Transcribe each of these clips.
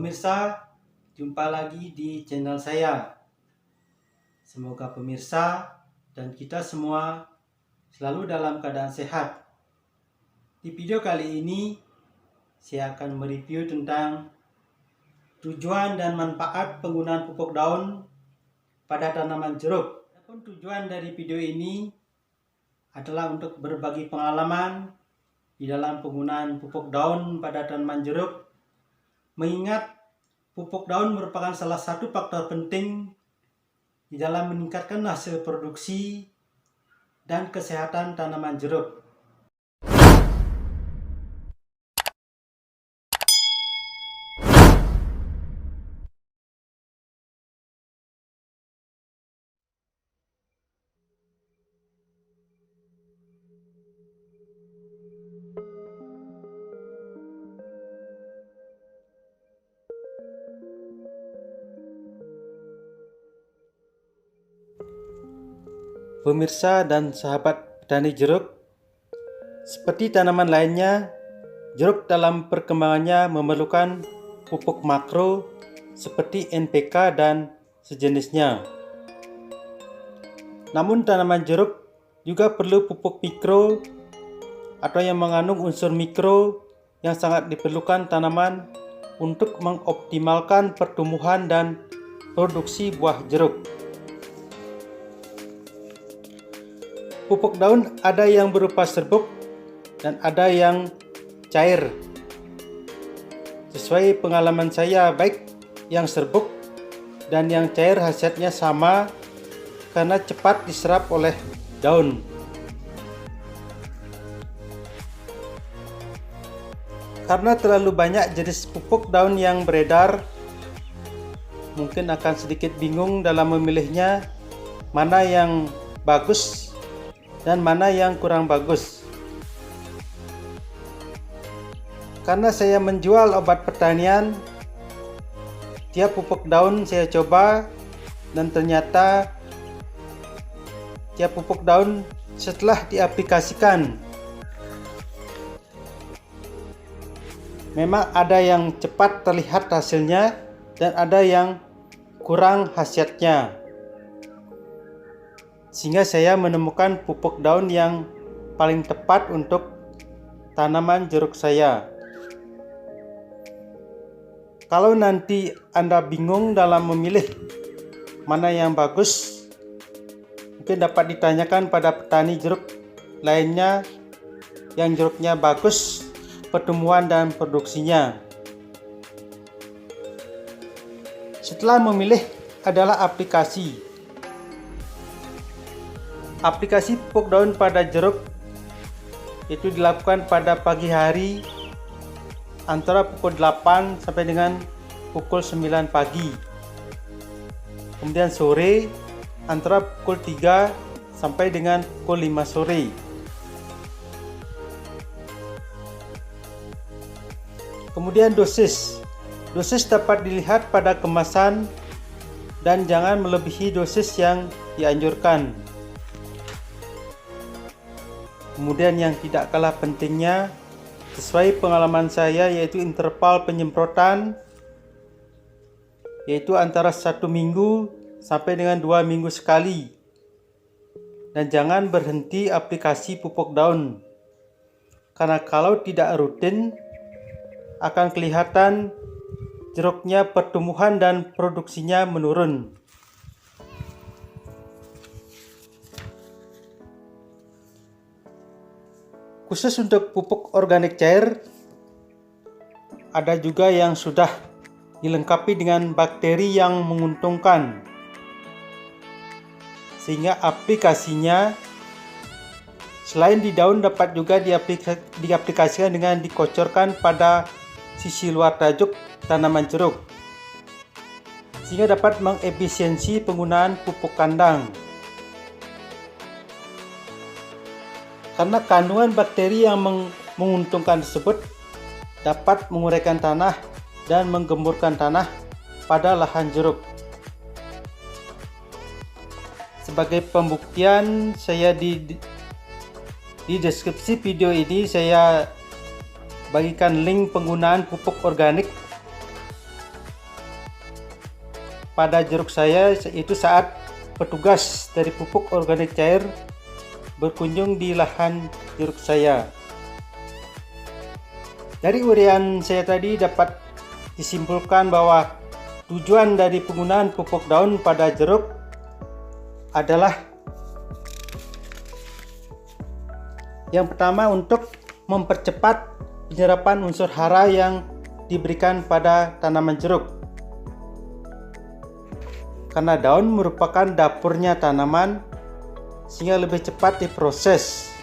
pemirsa, jumpa lagi di channel saya. Semoga pemirsa dan kita semua selalu dalam keadaan sehat. Di video kali ini, saya akan mereview tentang tujuan dan manfaat penggunaan pupuk daun pada tanaman jeruk. Adapun tujuan dari video ini adalah untuk berbagi pengalaman di dalam penggunaan pupuk daun pada tanaman jeruk, mengingat pupuk daun merupakan salah satu faktor penting di dalam meningkatkan hasil produksi dan kesehatan tanaman jeruk. Pemirsa dan sahabat petani jeruk, seperti tanaman lainnya, jeruk dalam perkembangannya memerlukan pupuk makro seperti NPK dan sejenisnya. Namun tanaman jeruk juga perlu pupuk mikro atau yang mengandung unsur mikro yang sangat diperlukan tanaman untuk mengoptimalkan pertumbuhan dan produksi buah jeruk. Pupuk daun ada yang berupa serbuk dan ada yang cair. Sesuai pengalaman saya, baik yang serbuk dan yang cair khasiatnya sama karena cepat diserap oleh daun. Karena terlalu banyak jenis pupuk daun yang beredar, mungkin akan sedikit bingung dalam memilihnya mana yang bagus dan mana yang kurang bagus. Karena saya menjual obat pertanian, tiap pupuk daun saya coba dan ternyata tiap pupuk daun setelah diaplikasikan memang ada yang cepat terlihat hasilnya dan ada yang kurang khasiatnya. Sehingga saya menemukan pupuk daun yang paling tepat untuk tanaman jeruk saya. Kalau nanti Anda bingung dalam memilih mana yang bagus, mungkin dapat ditanyakan pada petani jeruk lainnya yang jeruknya bagus pertumbuhan dan produksinya. Setelah memilih adalah aplikasi. Aplikasi pupuk daun pada jeruk itu dilakukan pada pagi hari antara pukul 8 sampai dengan pukul 9 pagi. Kemudian sore antara pukul 3 sampai dengan pukul 5 sore. Kemudian dosis. Dosis dapat dilihat pada kemasan dan jangan melebihi dosis yang dianjurkan. Kemudian yang tidak kalah pentingnya, sesuai pengalaman saya, yaitu interval penyemprotan, yaitu antara 1 minggu sampai dengan 2 minggu sekali. Dan jangan berhenti aplikasi pupuk daun, karena kalau tidak rutin akan kelihatan jeruknya pertumbuhan dan produksinya menurun. Khusus untuk pupuk organik cair, ada juga yang sudah dilengkapi dengan bakteri yang menguntungkan, sehingga aplikasinya selain di daun dapat juga diaplikasikan dengan dikocorkan pada sisi luar tajuk tanaman jeruk, sehingga dapat mengefisiensi penggunaan pupuk kandang. Karena kandungan bakteri yang menguntungkan tersebut dapat menguraikan tanah dan menggemburkan tanah pada lahan jeruk. Sebagai pembuktian, saya di deskripsi video ini saya bagikan link penggunaan pupuk organik pada jeruk saya itu saat petugas dari pupuk organik cair berkunjung di lahan jeruk saya. Dari uraian saya tadi dapat disimpulkan bahwa tujuan dari penggunaan pupuk daun pada jeruk adalah yang pertama untuk mempercepat penyerapan unsur hara yang diberikan pada tanaman jeruk. Karena daun merupakan dapurnya tanaman, sehingga lebih cepat diproses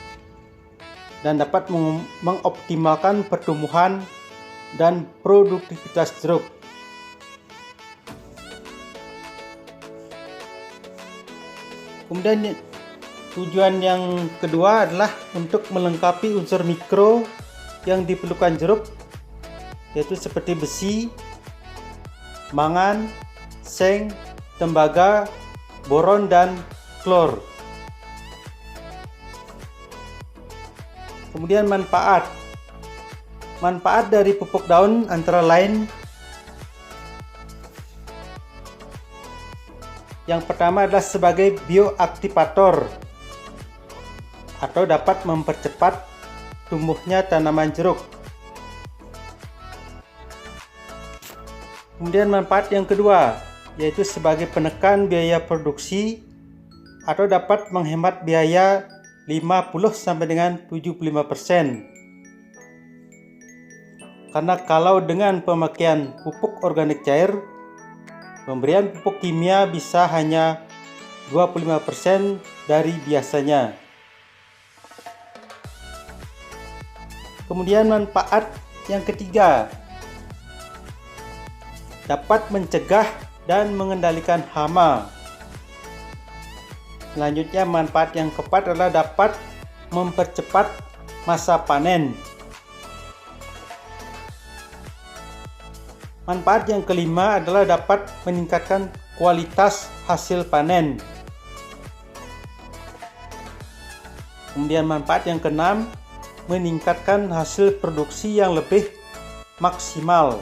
dan dapat mengoptimalkan pertumbuhan dan produktivitas jeruk. Kemudian tujuan yang kedua adalah untuk melengkapi unsur mikro yang diperlukan jeruk, yaitu seperti besi, mangan, seng, tembaga, boron, dan klor. Kemudian manfaat dari pupuk daun antara lain yang pertama adalah sebagai bioaktivator atau dapat mempercepat tumbuhnya tanaman jeruk. Kemudian manfaat yang kedua yaitu sebagai penekan biaya produksi atau dapat menghemat biaya 50 sampai dengan 75%. Karena kalau dengan pemakaian pupuk organik cair, pemberian pupuk kimia bisa hanya 25% dari biasanya. Kemudian manfaat yang ketiga, dapat mencegah dan mengendalikan hama. Selanjutnya manfaat yang keempat adalah dapat mempercepat masa panen. Manfaat yang kelima adalah dapat meningkatkan kualitas hasil panen. Kemudian manfaat yang keenam, meningkatkan hasil produksi yang lebih maksimal.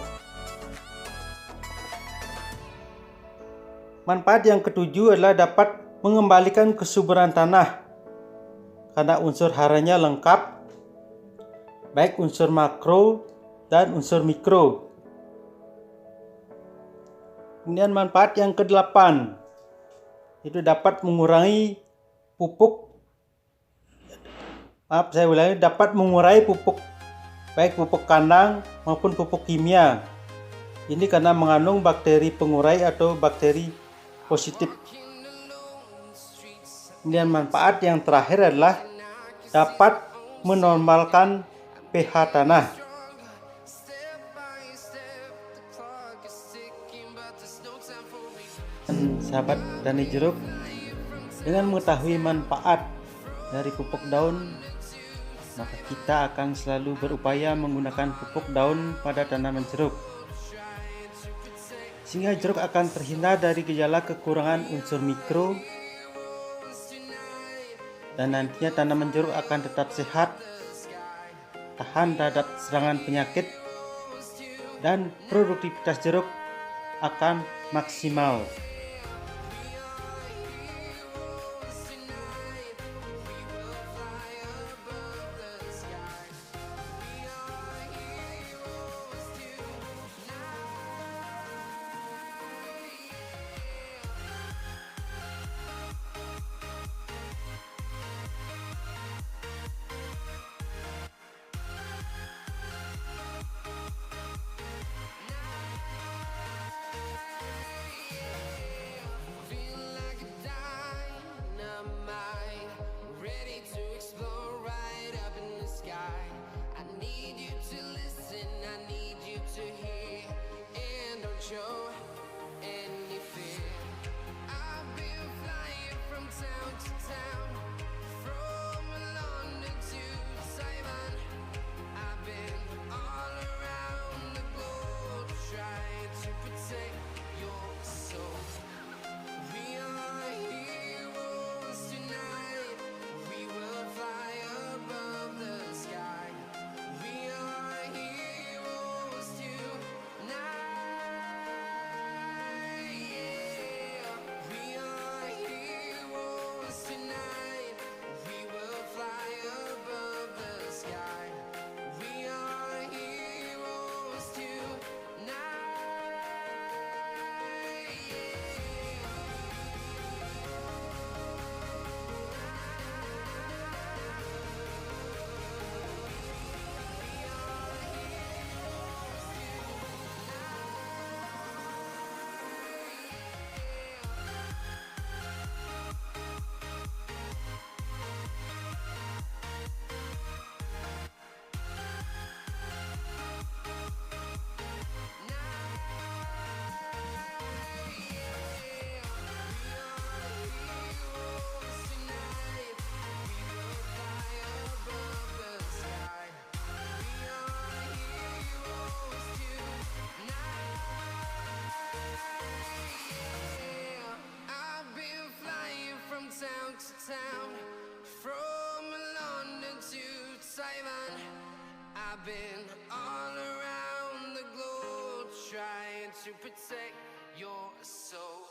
Manfaat yang ketujuh adalah dapat mengembalikan kesuburan tanah karena unsur haranya lengkap, baik unsur makro dan unsur mikro. Kemudian manfaat yang kedelapan itu dapat mengurangi dapat mengurangi pupuk, baik pupuk kandang maupun pupuk kimia. Ini karena mengandung bakteri pengurai atau bakteri positif. Kemudian manfaat yang terakhir adalah dapat menormalkan pH tanah. Sahabat tani jeruk, dengan mengetahui manfaat dari pupuk daun, maka kita akan selalu berupaya menggunakan pupuk daun pada tanaman jeruk, sehingga jeruk akan terhindar dari gejala kekurangan unsur mikro, dan nantinya tanaman jeruk akan tetap sehat, tahan terhadap serangan penyakit, dan produktivitas jeruk akan maksimal. been all around the globe trying to protect your soul.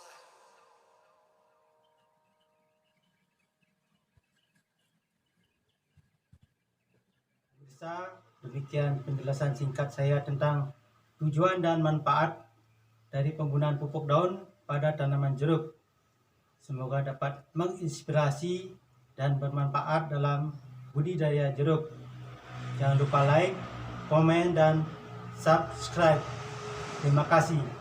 Pemirsa, demikian penjelasan singkat saya tentang tujuan dan manfaat dari penggunaan pupuk daun pada tanaman jeruk. Semoga dapat menginspirasi dan bermanfaat dalam budidaya jeruk. Jangan lupa like, komen, dan subscribe. Terima kasih.